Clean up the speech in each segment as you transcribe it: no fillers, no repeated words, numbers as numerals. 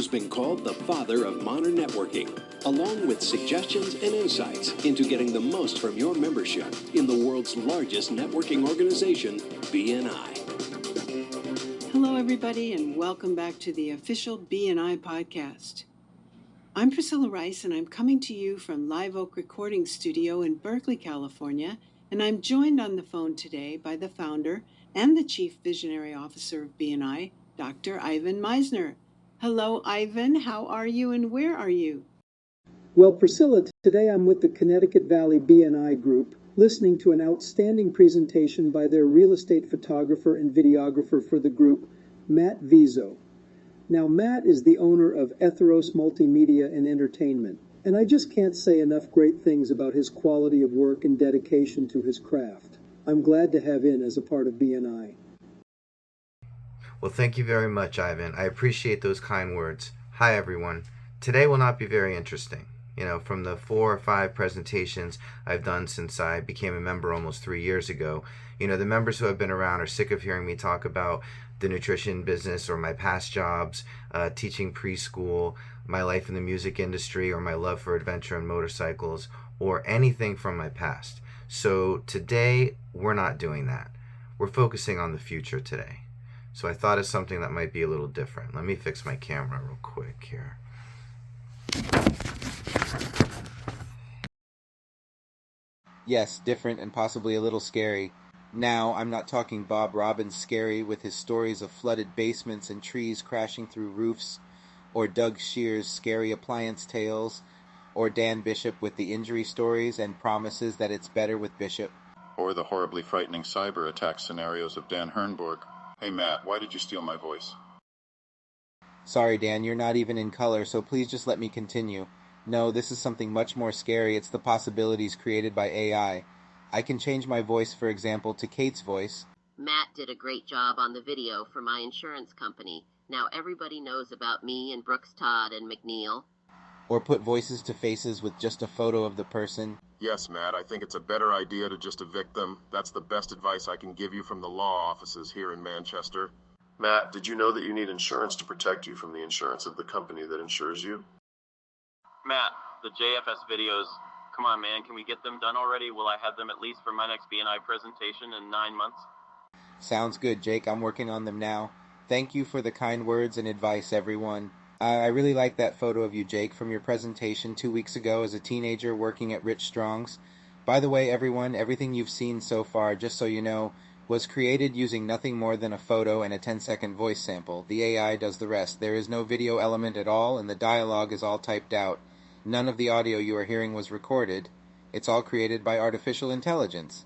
who's been called the father of modern networking, along with suggestions and insights into getting the most from your membership in the world's largest networking organization, BNI. Hello, everybody, and welcome back to the official BNI podcast. I'm Priscilla Rice, and I'm coming to you from Live Oak Recording Studio in Berkeley, California, and I'm joined on the phone today by the founder and the Chief Visionary Officer of BNI, Dr. Ivan Meisner. Hello, Ivan. How are you and where are you? Well, Priscilla, today I'm with the Connecticut Valley BNI Group, listening to an outstanding presentation by their real estate photographer and videographer for the group, Matt Vizo. Now, Matt is the owner of Etheros Multimedia and Entertainment, and I just can't say enough great things about his quality of work and dedication to his craft. I'm glad to have him as a part of BNI. Well, thank you very much, Ivan. I appreciate those kind words. Hi, everyone. Today will not be very interesting. From the 4 or 5 presentations I've done since I became a member almost 3 years ago, the members who have been around are sick of hearing me talk about the nutrition business or my past jobs, teaching preschool, my life in the music industry, or my love for adventure and motorcycles, or anything from my past. So today, we're not doing that. We're focusing on the future today. So I thought of something that might be a little different. Let me fix my camera real quick here. Yes, different and possibly a little scary. Now, I'm not talking Bob Robbins scary with his stories of flooded basements and trees crashing through roofs, or Doug Shear's scary appliance tales, or Dan Bishop with the injury stories and promises that it's better with Bishop. Or the horribly frightening cyber attack scenarios of Dan Hernborg. Hey Matt, why did you steal my voice? Sorry Dan, you're not even in color, so please just let me continue. No, this is something much more scary. It's the possibilities created by AI. I can change my voice, for example, to Kate's voice. Matt did a great job on the video for my insurance company. Now everybody knows about me and Brooks Todd and McNeil. Or put voices to faces with just a photo of the person. Yes, Matt, I think it's a better idea to just evict them. That's the best advice I can give you from the law offices here in Manchester. Matt, did you know that you need insurance to protect you from the insurance of the company that insures you? Matt, the JFS videos, come on man, can we get them done already? Will I have them at least for my next BNI presentation in 9 months? Sounds good, Jake. I'm working on them now. Thank you for the kind words and advice, everyone. I really like that photo of you, Jake, from your presentation 2 weeks ago as a teenager working at Rich Strong's. By the way, everyone, everything you've seen so far, just so you know, was created using nothing more than a photo and a 10-second voice sample. The AI does the rest. There is no video element at all, and the dialogue is all typed out. None of the audio you are hearing was recorded. It's all created by artificial intelligence.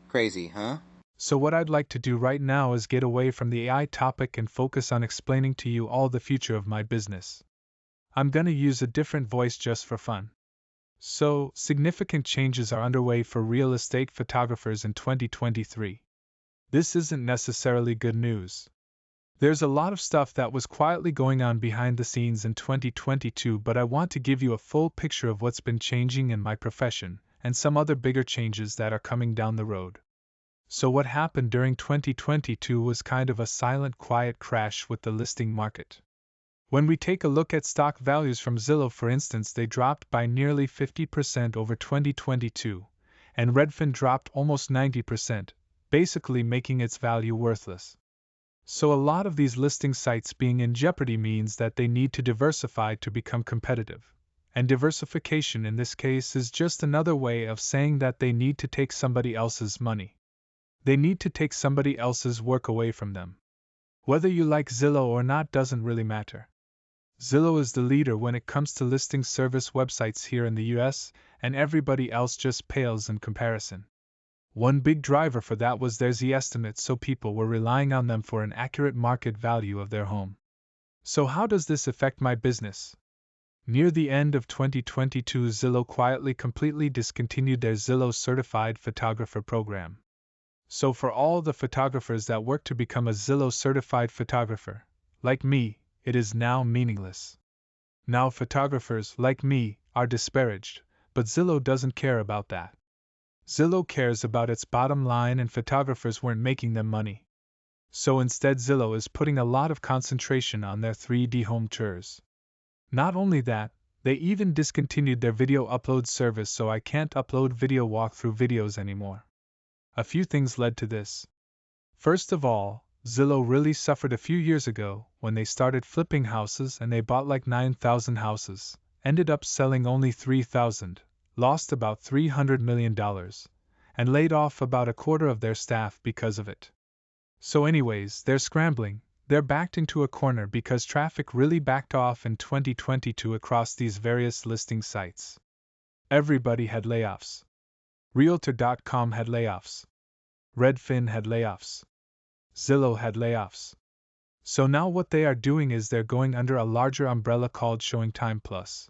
Crazy, huh? So what I'd like to do right now is get away from the AI topic and focus on explaining to you all the future of my business. I'm gonna use a different voice just for fun. So, significant changes are underway for real estate photographers in 2023. This isn't necessarily good news. There's a lot of stuff that was quietly going on behind the scenes in 2022, but I want to give you a full picture of what's been changing in my profession, and some other bigger changes that are coming down the road. So what happened during 2022 was kind of a silent, quiet crash with the listing market. When we take a look at stock values from Zillow, for instance, they dropped by nearly 50% over 2022, and Redfin dropped almost 90%, basically making its value worthless. So a lot of these listing sites being in jeopardy means that they need to diversify to become competitive. And diversification in this case is just another way of saying that they need to take somebody else's money. They need to take somebody else's work away from them. Whether you like Zillow or not doesn't really matter. Zillow is the leader when it comes to listing service websites here in the US, and everybody else just pales in comparison. One big driver for that was their Z estimates, so people were relying on them for an accurate market value of their home. So how does this affect my business? Near the end of 2022, Zillow quietly completely discontinued their Zillow Certified Photographer program. So for all the photographers that work to become a Zillow Certified Photographer, like me, it is now meaningless. Now photographers, like me, are disparaged, but Zillow doesn't care about that. Zillow cares about its bottom line, and photographers weren't making them money. So instead, Zillow is putting a lot of concentration on their 3D home tours. Not only that, they even discontinued their video upload service, so I can't upload video walkthrough videos anymore. A few things led to this. First of all, Zillow really suffered a few years ago when they started flipping houses, and they bought like 9,000 houses, ended up selling only 3,000, lost about $300 million, and laid off about a quarter of their staff because of it. So anyways, they're scrambling. They're backed into a corner because traffic really backed off in 2022 across these various listing sites. Everybody had layoffs. Realtor.com had layoffs. Redfin had layoffs. Zillow had layoffs. So now what they are doing is they're going under a larger umbrella called ShowingTime Plus.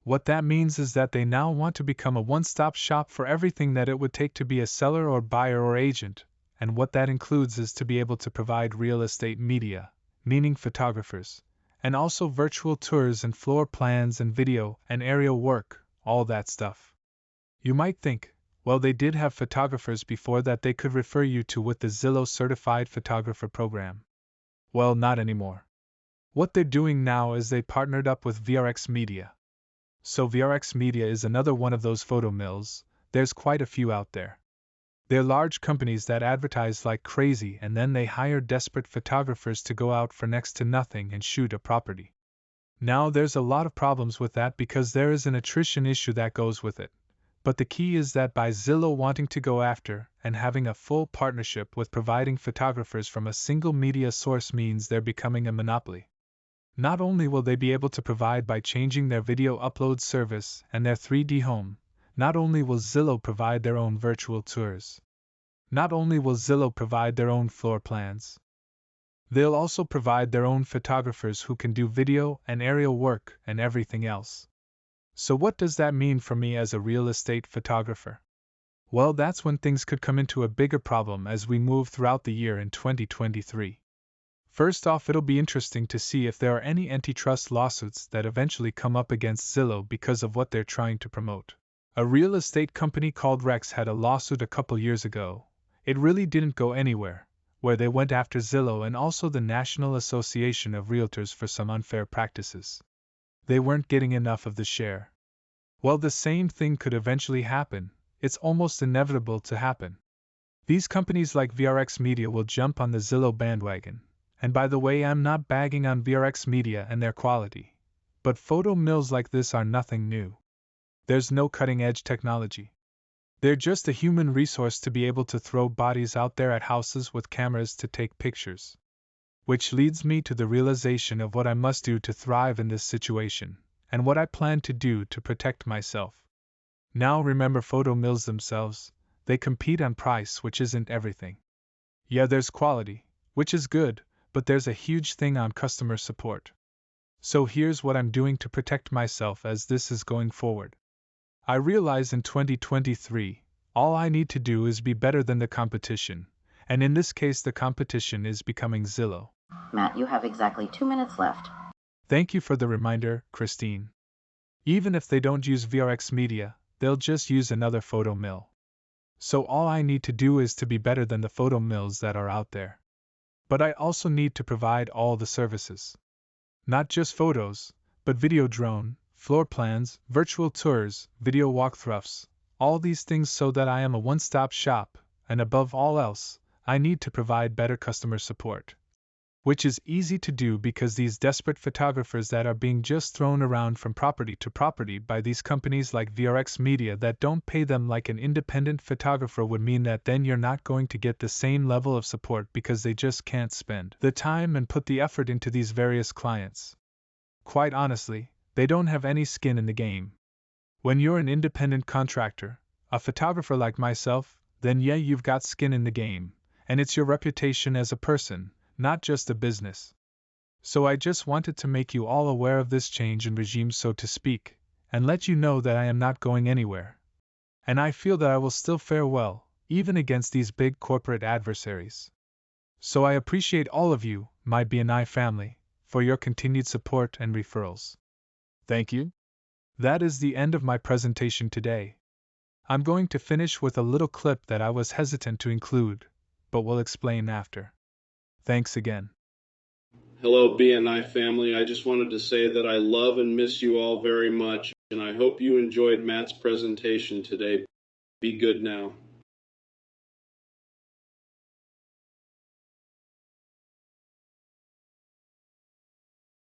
What that means is that they now want to become a one-stop shop for everything that it would take to be a seller or buyer or agent, and what that includes is to be able to provide real estate media, meaning photographers, and also virtual tours and floor plans and video and aerial work, all that stuff. You might think, well, they did have photographers before that they could refer you to with the Zillow Certified Photographer program. Well, not anymore. What they're doing now is they partnered up with VRX Media. So VRX Media is another one of those photo mills. There's quite a few out there. They're large companies that advertise like crazy, and then they hire desperate photographers to go out for next to nothing and shoot a property. Now there's a lot of problems with that because there is an attrition issue that goes with it. But the key is that by Zillow wanting to go after and having a full partnership with providing photographers from a single media source means they're becoming a monopoly. Not only will they be able to provide by changing their video upload service and their 3D home, not only will Zillow provide their own virtual tours. Not only will Zillow provide their own floor plans. They'll also provide their own photographers who can do video and aerial work and everything else. So what does that mean for me as a real estate photographer? Well, that's when things could come into a bigger problem as we move throughout the year in 2023. First off, it'll be interesting to see if there are any antitrust lawsuits that eventually come up against Zillow because of what they're trying to promote. A real estate company called Rex had a lawsuit a couple years ago. It really didn't go anywhere, where they went after Zillow and also the National Association of Realtors for some unfair practices. They weren't getting enough of the share. Well, the same thing could eventually happen. It's almost inevitable to happen. These companies like VRX Media will jump on the Zillow bandwagon. And by the way, I'm not bagging on VRX Media and their quality. But photo mills like this are nothing new. There's no cutting-edge technology. They're just a human resource to be able to throw bodies out there at houses with cameras to take pictures. Which leads me to the realization of what I must do to thrive in this situation, and what I plan to do to protect myself. Now remember, photo mills themselves, they compete on price, which isn't everything. Yeah, there's quality, which is good, but there's a huge thing on customer support. So here's what I'm doing to protect myself as this is going forward. I realize in 2023, all I need to do is be better than the competition, and in this case the competition is becoming Zillow. Matt, you have exactly 2 minutes left. Thank you for the reminder, Christine. Even if they don't use VRX Media, they'll just use another photo mill. So all I need to do is to be better than the photo mills that are out there. But I also need to provide all the services. Not just photos, but video drone, floor plans, virtual tours, video walkthroughs, all these things so that I am a one-stop shop, and above all else, I need to provide better customer support. Which is easy to do because these desperate photographers that are being just thrown around from property to property by these companies like VRX Media that don't pay them like an independent photographer would mean that then you're not going to get the same level of support because they just can't spend the time and put the effort into these various clients. Quite honestly, they don't have any skin in the game. When you're an independent contractor, a photographer like myself, then yeah, you've got skin in the game, and it's your reputation as a person, not just a business. So I just wanted to make you all aware of this change in regime, so to speak, and let you know that I am not going anywhere. And I feel that I will still fare well, even against these big corporate adversaries. So I appreciate all of you, my BNI family, for your continued support and referrals. Thank you. That is the end of my presentation today. I'm going to finish with a little clip that I was hesitant to include, but will explain after. Thanks again. Hello, BNI family. I just wanted to say that I love and miss you all very much, and I hope you enjoyed Matt's presentation today. Be good now.